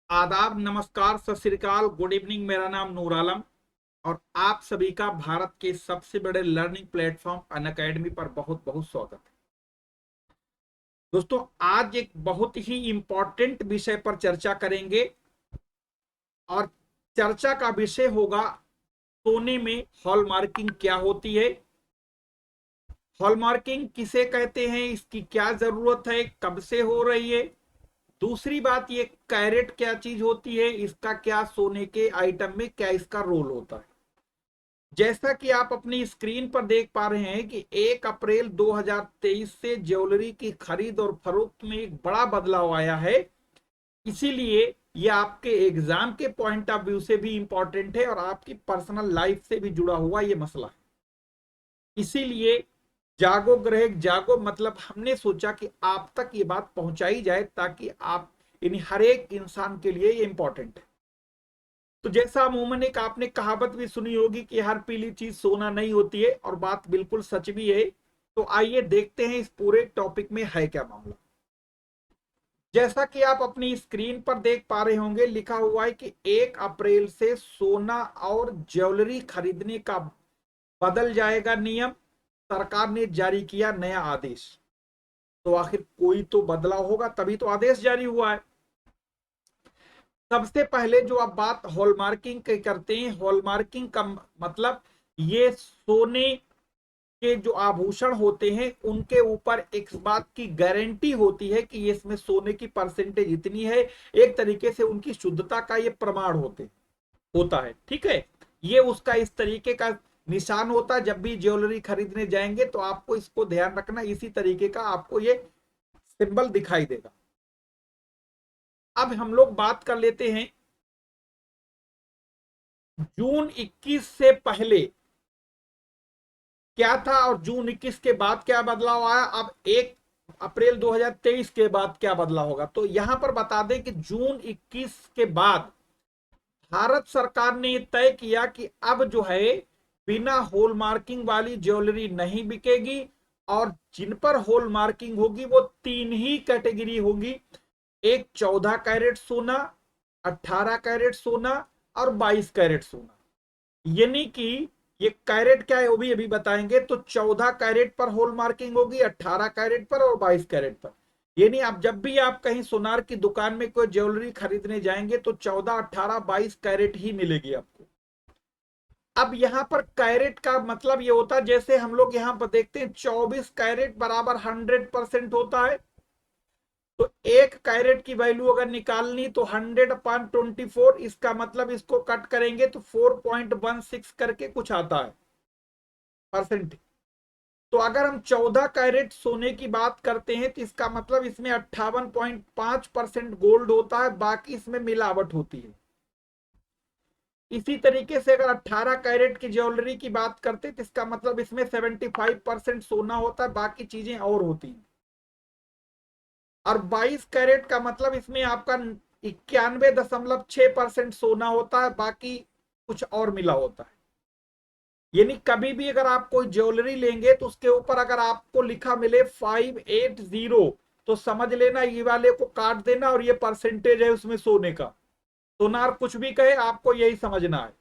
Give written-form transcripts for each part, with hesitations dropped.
आदाब, नमस्कार, सत श्री अकाल, गुड इवनिंग। मेरा नाम नूर आलम और आप सभी का भारत के सबसे बड़े लर्निंग प्लेटफॉर्म अनअकैडमी पर बहुत बहुत स्वागत है। दोस्तों, आज एक बहुत ही इंपॉर्टेंट विषय पर चर्चा करेंगे और चर्चा का विषय होगा सोने में हॉलमार्किंग क्या होती है, हॉलमार्किंग किसे कहते हैं, इसकी क्या जरूरत है, कब से हो रही है। दूसरी बात, ये कैरेट क्या चीज होती है, इसका क्या सोने के आइटम में क्या इसका रोल होता है। जैसा कि आप अपनी स्क्रीन पर देख पा रहे हैं कि 1 अप्रैल 2023 से ज्वेलरी की खरीद और फरोख्त में एक बड़ा बदलाव आया है। इसीलिए ये आपके एग्जाम के पॉइंट ऑफ व्यू से भी इंपॉर्टेंट है और आपकी पर्सनल लाइफ से भी जुड़ा हुआ ये मसला है। इसीलिए जागो ग्राहक जागो, मतलब हमने सोचा कि आप तक ये बात पहुंचाई जाए ताकि आप यानी हर एक इंसान के लिए ये इंपॉर्टेंट है। तो जैसा अमूमन एक आपने कहावत भी सुनी होगी कि हर पीली चीज सोना नहीं होती है, और बात बिल्कुल सच भी है। तो आइए देखते हैं इस पूरे टॉपिक में है क्या मामला। जैसा कि आप अपनी स्क्रीन पर देख पा रहे होंगे, लिखा हुआ है कि 1 अप्रैल से सोना और ज्वेलरी खरीदने का बदल जाएगा नियम। सरकार ने जारी किया नया आदेश। तो आखिर कोई तो बदलाव होगा तभी तो आदेश जारी हुआ है। सबसे पहले जो आप बात हॉलमार्किंग के करते हैं, हॉलमार्किंग का मतलब ये सोने के जो आभूषण होते हैं उनके ऊपर एक बात की गारंटी होती है कि इसमें सोने की परसेंटेज इतनी है। एक तरीके से उनकी शुद्धता का ये प्रमाण होता है। ठीक है, ये उसका इस तरीके का निशान होता है। जब भी ज्वेलरी खरीदने जाएंगे तो आपको इसको ध्यान रखना, इसी तरीके का आपको ये सिंबल दिखाई देगा। अब हम लोग बात कर लेते हैं जून 21 से पहले क्या था और जून 21 के बाद क्या बदलाव आया। अब 1 अप्रैल 2023 के बाद क्या बदलाव होगा। तो यहां पर बता दें कि जून 21 के बाद भारत सरकार ने तय किया कि अब जो है बिना हॉल मार्किंग वाली ज्वेलरी नहीं बिकेगी, और जिन पर हॉल मार्किंग होगी वो 3 ही कैटेगरी होगी। एक 14 कैरेट सोना, 18 कैरेट सोना और 22 कैरेट सोना। यानी कि ये कैरेट क्या है वो भी अभी बताएंगे। तो 14 कैरेट पर हॉल मार्किंग होगी, 18 कैरेट पर और 22 कैरेट पर। यानी आप जब भी आप कहीं सोनार की दुकान में कोई ज्वेलरी खरीदने जाएंगे तो 14, 18, 22 कैरेट ही मिलेगी आपको। अब यहां पर कैरेट का मतलब ये होता है, जैसे हम लोग यहां पर देखते हैं 24 कैरेट बराबर 100% होता है। तो 1 कैरेट की वैल्यू अगर निकालनी तो 100/24, इसका मतलब इसको कट करेंगे तो 4.16 करके कुछ आता है परसेंट। तो अगर हम 14 कैरेट सोने की बात करते हैं तो इसका मतलब इसमें 58.5% गोल्ड होता है, बाकी इसमें मिलावट होती है। इसी तरीके से अगर 18 कैरेट की ज्वेलरी की बात करते तो इसका मतलब इसमें 75% सोना होता है, बाकी चीजें और होती हैं। और 22 कैरेट का मतलब इसमें आपका 91.6% सोना होता है, बाकी कुछ और मिला होता है। यानी कभी भी अगर आप कोई ज्वेलरी लेंगे तो उसके ऊपर अगर आपको लिखा मिले 580, तो समझ लेना ये वाले को काट देना और ये परसेंटेज है उसमें सोने का। सोनार कुछ भी कहे आपको यही समझना है।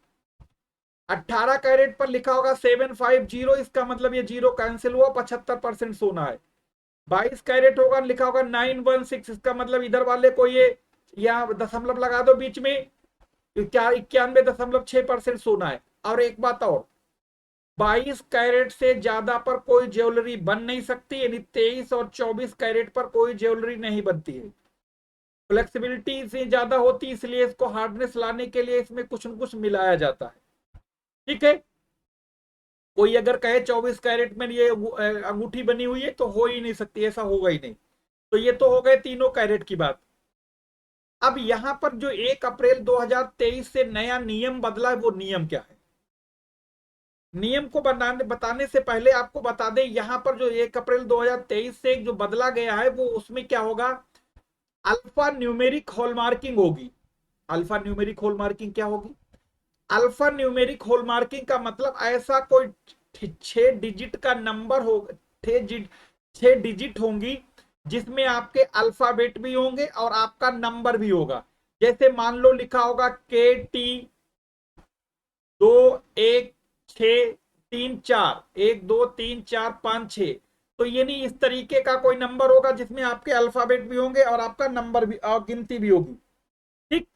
18 कैरेट पर लिखा होगा 750, इसका मतलब ये जीरो कैंसिल हुआ, 75% सोना है। 22 कैरेट होगा, लिखा होगा 916, इसका मतलब इधर वाले को ये यहाँ दशमलव लगा दो बीच में, क्या 91.6% सोना है। और एक बात और, 22 कैरेट से ज्यादा पर कोई ज्वेलरी बन नहीं सकती, यानी 23 और 24 कैरेट पर कोई ज्वेलरी नहीं बनती है। फ्लेक्सिबिलिटी से ज्यादा होती है, इसलिए इसको हार्डनेस लाने के लिए इसमें कुछ न कुछ मिलाया जाता है। ठीक है, कोई अगर कहे 24 कैरेट में ये अंगूठी बनी हुई है तो हो ही नहीं सकती, ऐसा होगा ही नहीं। तो ये तो हो गए तीनों कैरेट की बात। अब यहां पर जो 1 अप्रैल 2023 से नया नियम बदला है वो नियम क्या है। नियम को बताने से पहले आपको बता दें, यहां पर जो 1 अप्रैल 2023 से जो बदला गया है वो उसमें क्या होगा, अल्फा न्यूमेरिक हॉलमार्किंग होगी। अल्फा न्यूमेरिक हॉलमार्किंग क्या होगी। अल्फा न्यूमेरिक हॉलमार्किंग का मतलब ऐसा कोई 6 डिजिट का नंबर होगा, 6 डिजिट होंगी जिसमें आपके अल्फाबेट भी होंगे और आपका नंबर भी होगा। जैसे मान लो लिखा होगा KT 2 1 6 3 4, 1 2 3 4 5 6, तो ये नहीं, इस तरीके का कोई नंबर होगा जिसमें आपके अल्फाबेट भी होंगे और आपका नंबर भी और गिनती भी होगी। ठीक,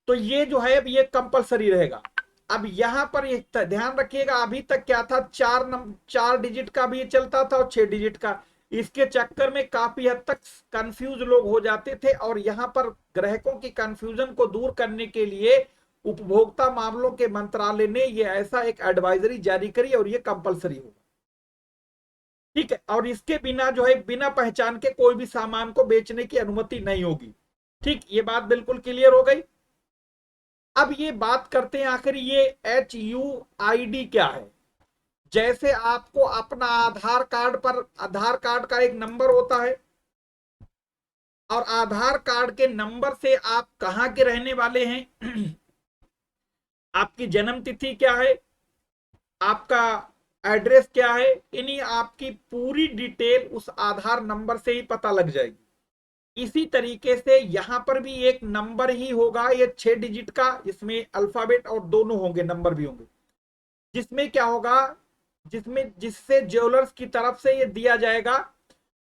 तो ये जो है अब ये कंपलसरी रहेगा। अब यहां पर ये ध्यान रखिएगा, अभी तक क्या था, 4 डिजिट का भी चलता था और 6 डिजिट का। इसके चक्कर में काफी हद तक कंफ्यूज लोग हो जाते थे, और यहां पर ग्राहकों की कंफ्यूजन को दूर करने के लिए उपभोक्ता मामलों के मंत्रालय ने ये ऐसा एक एडवाइजरी जारी करी और ये कंपलसरी होगा। ठीक है, और इसके बिना जो है बिना पहचान के कोई भी सामान को बेचने की अनुमति नहीं होगी। ठीक, ये बात बिल्कुल क्लियर हो गई। अब ये बात करते हैं आखिर ये HUID क्या है। जैसे आपको अपना आधार कार्ड पर आधार कार्ड का एक नंबर होता है, और आधार कार्ड के नंबर से आप कहां के रहने वाले हैं आपकी जन्म तिथि क्या है, आपका एड्रेस क्या है, इन्हीं आपकी पूरी डिटेल उस आधार नंबर से ही पता लग जाएगी। इसी तरीके से यहां पर भी एक नंबर ही होगा, ये 6 डिजिट का, इसमें अल्फाबेट और दोनों होंगे, नंबर भी होंगे, जिसमें क्या होगा, जिससे ज्वेलर्स की तरफ से ये दिया जाएगा,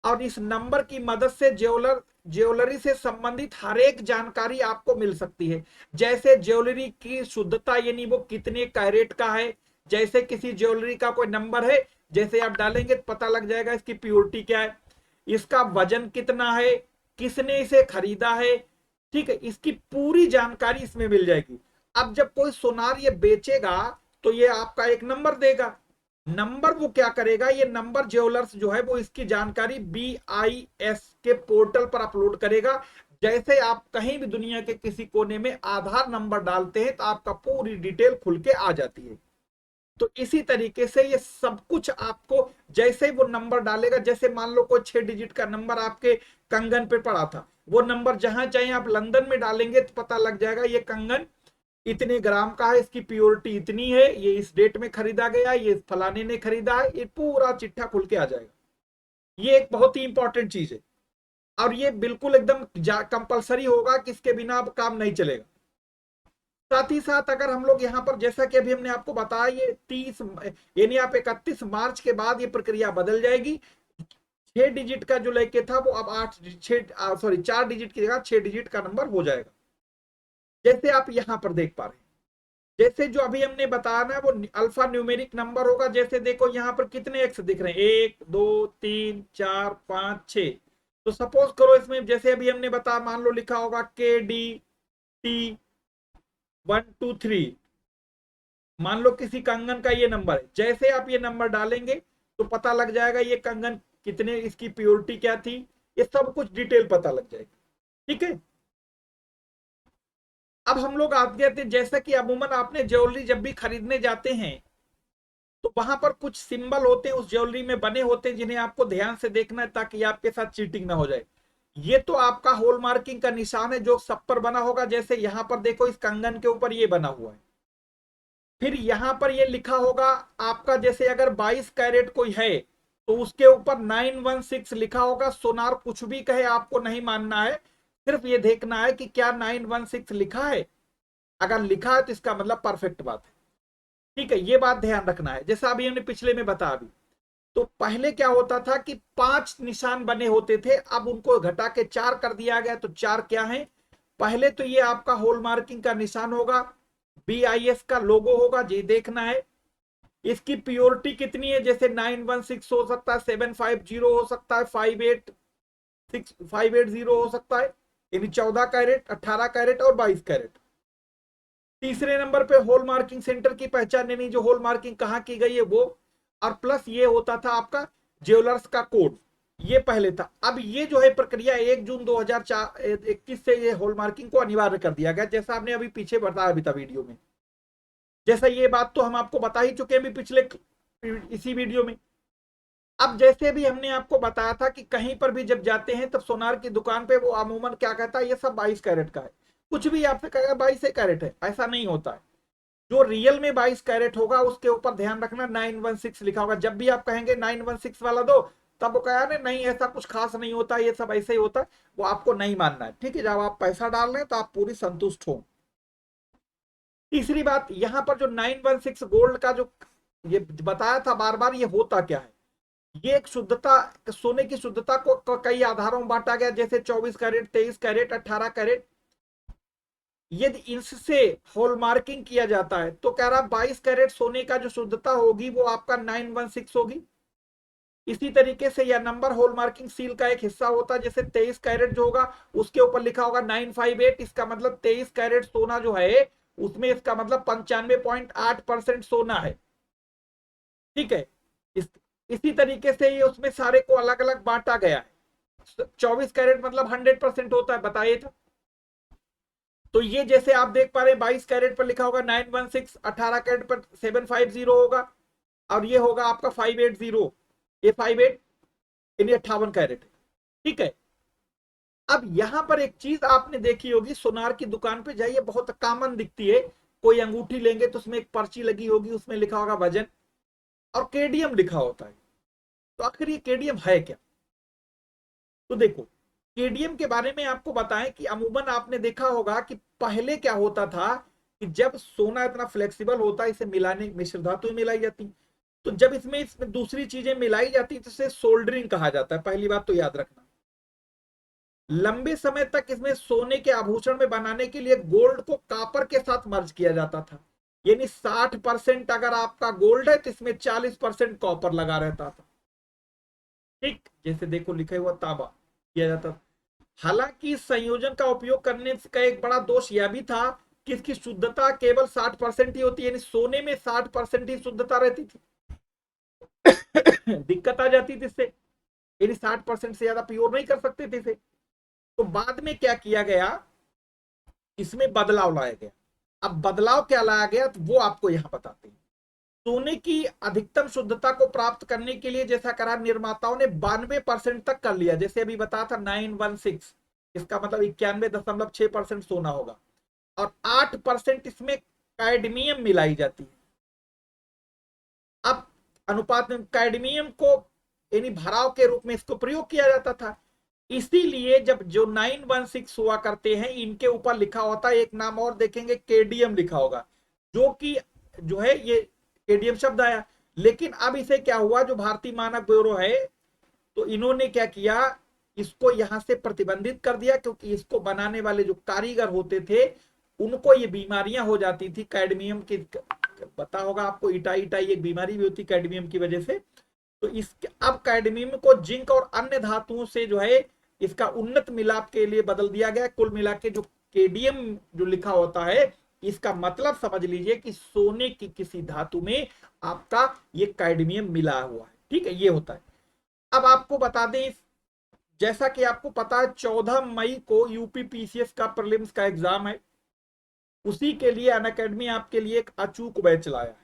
और इस नंबर की मदद से ज्वेलरी से संबंधित हर एक जानकारी आपको मिल सकती है। जैसे ज्वेलरी की शुद्धता, यानी वो कितने कैरेट का है, जैसे किसी ज्वेलरी का कोई नंबर है, जैसे आप डालेंगे तो पता लग जाएगा इसकी प्योरिटी क्या है, इसका वजन कितना है, किसने इसे खरीदा है। ठीक है, इसकी पूरी जानकारी इसमें मिल जाएगी। अब जब कोई सोनार ये बेचेगा तो ये आपका एक नंबर देगा, नंबर वो क्या करेगा, ये नंबर ज्वेलर्स जो है वो इसकी जानकारी BIS के पोर्टल पर अपलोड करेगा। जैसे आप कहीं भी दुनिया के किसी कोने में आधार नंबर डालते हैं तो आपका पूरी डिटेल खुल के आ जाती है। तो इसी तरीके से ये सब कुछ आपको जैसे वो नंबर डालेगा, जैसे मान लो कोई 6 डिजिट का नंबर आपके कंगन पे पड़ा था, वो नंबर जहां चाहे आप लंदन में डालेंगे तो पता लग जाएगा ये कंगन इतने ग्राम का है, इसकी प्योरिटी इतनी है, ये इस डेट में खरीदा गया, ये फलाने ने खरीदा है, ये पूरा चिट्ठा खुल के आ जाएगा। ये एक बहुत ही इंपॉर्टेंट चीज है, और ये बिल्कुल एकदम कंपलसरी होगा कि इसके बिना अब काम नहीं चलेगा। साथ ही साथ अगर हम लोग यहाँ पर, जैसा कि अभी हमने आपको बताया, ये 30 यानी आप 31 मार्च के बाद ये प्रक्रिया बदल जाएगी। 6 डिजिट का जो लेके था वो अब 4 डिजिट की जगह 6 डिजिट का नंबर हो जाएगा, जैसे आप यहाँ पर देख पा रहे हैं। जैसे जो अभी हमने बताया ना वो अल्फा न्यूमेरिक नंबर होगा, जैसे देखो यहाँ पर कितने एक्स दिख रहे हैं, 1 2 3 4 5 6। तो सपोज करो इसमें जैसे अभी हमने बताया, मान लो लिखा होगा KDT123, मान लो किसी कंगन का ये नंबर है। जैसे आप ये नंबर डालेंगे तो पता लग जाएगा ये कंगन कितने, इसकी प्योरिटी क्या थी, ये सब कुछ डिटेल पता लग जाएगी। ठीक है, अब हम लोग आगे आते, जैसा कि अमूमन आपने ज्वेलरी जब भी खरीदने जाते हैं तो वहां पर कुछ सिंबल होते हैं उस ज्वेलरी में बने होते हैं, जिन्हें आपको ध्यान से देखना है ताकि आपके साथ चीटिंग ना हो जाए। ये तो आपका हॉल मार्किंग का निशान है जो सब पर बना होगा। जैसे यहां पर देखो इस कंगन के ऊपर ये बना हुआ है, फिर यहां पर ये लिखा होगा आपका, जैसे अगर 22 कैरेट कोई है तो उसके ऊपर 916 लिखा होगा। सोनार कुछ भी कहे आपको नहीं मानना है, सिर्फ ये देखना है कि क्या 916 लिखा है। अगर लिखा है तो इसका मतलब परफेक्ट बात है। ठीक है, ये बात ध्यान रखना है। जैसा अभी हमने पिछले में बताया, अभी तो पहले क्या होता था कि 5 निशान बने होते थे, अब उनको घटा के 4 कर दिया गया। तो 4 क्या है, पहले तो ये आपका हॉल मार्किंग का निशान होगा, BIS का लोगो होगा, ये देखना है। इसकी प्योरिटी कितनी है, जैसे 916 हो सकता है, 750 हो सकता है, 580 हो सकता है, यानी 14 कैरेट, 18 कैरेट और 22 कैरेट। तीसरे नंबर पे हॉल मार्किंग सेंटर की पहचान, यानी जो हॉल मार्किंग कहाँ की गई है वो, और प्लस ये होता था आपका ज्वेलर्स का कोड, ये पहले था। अब ये जो है प्रक्रिया 1 जून 2021 से ये हॉल मार्किंग को अनिवार्य कर दिया गया, जैसा आपने अभी पीछे बताया भी था वीडियो में। जैसा ये बात तो हम आपको बता ही चुके हैं पिछले इसी वीडियो में। अब जैसे भी हमने आपको बताया था कि कहीं पर भी जब जाते हैं तब सोनार की दुकान पे वो अमूमन क्या कहता है, ये सब 22 कैरेट का है। कुछ भी आपसे कहेगा 22 कैरेट है, ऐसा नहीं होता है। जो रियल में 22 कैरेट होगा उसके ऊपर ध्यान रखना 916 लिखा होगा। जब भी आप कहेंगे 916 वाला दो, तब वो कहा नहीं ऐसा कुछ खास नहीं होता, ये सब ऐसे ही होता है, वो आपको नहीं मानना है। ठीक है, जब आप पैसा डाल रहे हैं तो आप पूरी संतुष्ट हो। तीसरी बात, यहां पर जो 916 गोल्ड का जो ये बताया था बार बार, ये होता क्या है? ये एक शुद्धता, सोने की शुद्धता को कई आधारों में बांटा गया, जैसे 24 कैरेट, 23 कैरेट, 18 कैरेट। यदि इससे हॉलमार्किंग किया जाता है तो कह रहा 22 कैरेट सोने का जो शुद्धता होगी वो आपका 916 होगी। इसी तरीके से यह नंबर हॉलमार्किंग सील का एक हिस्सा होता है, जैसे 23 कैरेट जो होगा उसके ऊपर लिखा होगा 958, इसका मतलब 23 कैरेट सोना जो है उसमें इसका मतलब 95.8% सोना है। ठीक है, इसी तरीके से ये उसमें सारे को अलग अलग बांटा गया है। 24 कैरेट मतलब 100% होता है, बताइए था। तो ये जैसे आप देख पा रहे हैं 22 कैरेट पर लिखा होगा 916, 18 कैरेट पर 750 होगा, और ये होगा आपका 580, ये 58 यानी 58 कैरेट। ठीक है, अब यहां पर एक चीज आपने देखी होगी, सोनार की दुकान पे जाइए, बहुत कॉमन दिखती है। कोई अंगूठी लेंगे तो उसमें एक पर्ची लगी होगी, उसमें लिखा होगा वजन और केडीएम लिखा होता है। तो आखिर ये केडीएम है क्या? तो देखो, केडीएम के बारे में आपको बताएं कि अमूमन आपने देखा होगा कि पहले क्या होता था कि जब सोना इतना फ्लेक्सिबल होता है, इसे मिलाने मिश्र धातु मिलाई जाती, तो जब इसमें दूसरी चीजें मिलाई जाती तो इसे सोल्डरिंग कहा जाता है। पहली बात तो याद रखना, लंबे समय तक इसमें सोने के आभूषण में बनाने के लिए गोल्ड को कॉपर के साथ मर्ज किया जाता था। यानी 60% अगर आपका गोल्ड है तो इसमें 40% कॉपर लगा रहता था। ठीक, जैसे देखो लिखा हुआ तांबा किया जाता था। हालांकि इस संयोजन का उपयोग करने का एक बड़ा दोष यह भी था कि इसकी शुद्धता केवल 60% ही होती है, यानी सोने में 60% ही शुद्धता रहती थी। दिक्कत आ जाती थी इससे, यानी 60% से ज्यादा प्योर नहीं कर सकते थे इसे। तो बाद में क्या किया गया, इसमें बदलाव लाया गया। अब बदलाव क्या लाया गया तो वो आपको यहां बताते हैं। सोने की अधिकतम शुद्धता को प्राप्त करने के लिए जैसा करा, निर्माताओं ने 92% तक कर लिया। जैसे अभी बताया था 916, इसका मतलब 91.6% सोना होगा, और 8% इसमें कैडमियम मिलाई जाती है। अब अनुपात में कैडमियम को यानी भराव के रूप में इसको प्रयोग किया जाता था। इसीलिए जब जो 916 हुआ करते हैं, इनके ऊपर लिखा होता है एक नाम और देखेंगे, केडीएम लिखा होगा, जो कि जो है ये केडीएम शब्द आया। लेकिन अब इसे क्या हुआ, जो भारतीय मानक ब्यूरो है, तो इन्होंने क्या किया, इसको यहां से प्रतिबंधित कर दिया, क्योंकि इसको बनाने वाले जो कारीगर होते थे उनको ये बीमारियां हो जाती थी कैडमियम की। पता होगा आपको, इटाई इटाई एक बीमारी भी होती कैडमियम की वजह से। तो इस अब कैडमियम को जिंक और अन्य धातुओं से जो है इसका उन्नत मिलाप के लिए बदल दिया गया। कुल मिला के जो केडीएम जो लिखा होता है, इसका मतलब समझ लीजिए कि सोने की किसी धातु में आपका ये कैडमियम मिला हुआ है। ठीक है, ये होता है। अब आपको बता दें, जैसा कि आपको पता है 14 मई को यूपी पीसीएस का प्रीलिम्स का एग्जाम है, उसी के लिए अनअकैडमी आपके लिए एक अचूक बैच लाया है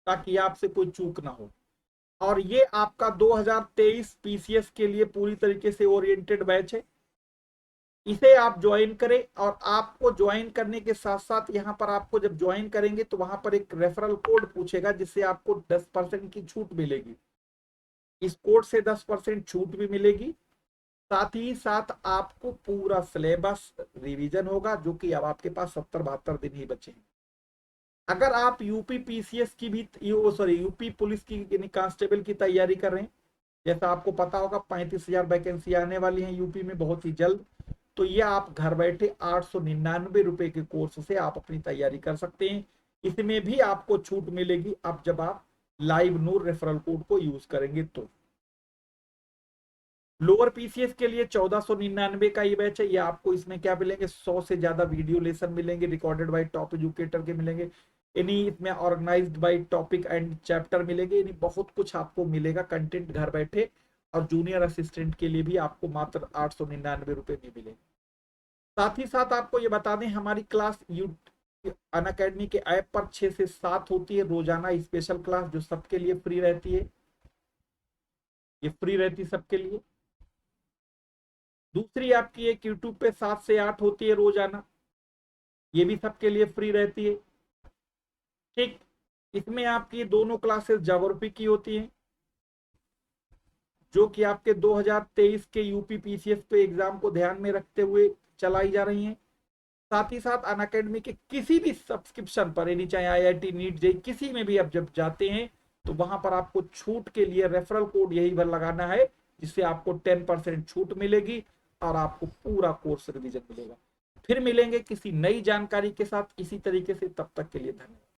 ताकि आपसे कोई चूक ना हो। और ये आपका 2023 पीसीएस के लिए पूरी तरीके से ओरिएंटेड बैच है। इसे आप ज्वाइन करें, और आपको ज्वाइन करने के साथ साथ यहाँ पर आपको जब ज्वाइन करेंगे तो वहां पर एक रेफरल कोड पूछेगा, जिससे आपको 10% की छूट मिलेगी। इस कोड से 10% छूट भी मिलेगी। साथ ही साथ आपको पूरा सिलेबस रिवीजन होगा, जो कि अब आपके पास 70-72 दिन ही बचे हैं। अगर आप यूपी पीसीएस की भी सॉरी यूपी पुलिस की यानी कांस्टेबल की तैयारी कर रहे हैं, जैसा आपको पता होगा 35,000 वैकेंसी आने वाली है यूपी में बहुत ही जल्द, तो ये आप घर बैठे 899 रुपए के कोर्स से आप अपनी तैयारी कर सकते हैं। इसमें भी आपको छूट मिलेगी अब जब आप लाइव नूर रेफरल कोड को यूज करेंगे। तो लोअर पीसीएस के लिए 1499 का ये बैच है। ये आपको इसमें क्या मिलेंगे, 100 से ज्यादा वीडियो लेसन मिलेंगे, रिकॉर्डेड बाय टॉप एजुकेटर के मिलेंगे। यानी इसमें organised by topic and chapter मिलेंगे, यानी बहुत कुछ आपको मिलेगा कंटेंट घर बैठे। और जूनियर असिस्टेंट के लिए भी आपको मात्र 899 रुपए में मिलेगा। साथ ही साथ आपको ये बता दें, हमारी क्लास अनअकैडमी के ऐप पर 6 से 7 होती है रोजाना स्पेशल क्लास, जो सबके लिए फ्री रहती है। ये फ्री रहती है सबके लिए। दूसरी आपकी एक यूट्यूब पे 7 से 8 होती है रोजाना, ये भी सबके लिए फ्री रहती है। ठीक, इसमें आपकी दोनों क्लासेस ज्योग्राफी की होती हैं। जो कि आपके 2023 के यूपी पीसीएस पे एग्जाम को ध्यान में रखते हुए चलाई जा रही हैं। साथ ही साथ अनअकैडमी के किसी भी सब्सक्रिप्शन पर, यानी चाहे आईआईटी, नीट, जेईई, किसी में भी आप जब जाते हैं तो वहां पर आपको छूट के लिए रेफरल कोड यही भर लगाना है, जिससे आपको 10% छूट मिलेगी और आपको पूरा कोर्स रिवीजन मिलेगा। फिर मिलेंगे किसी नई जानकारी के साथ इसी तरीके से, तब तक के लिए धन्यवाद।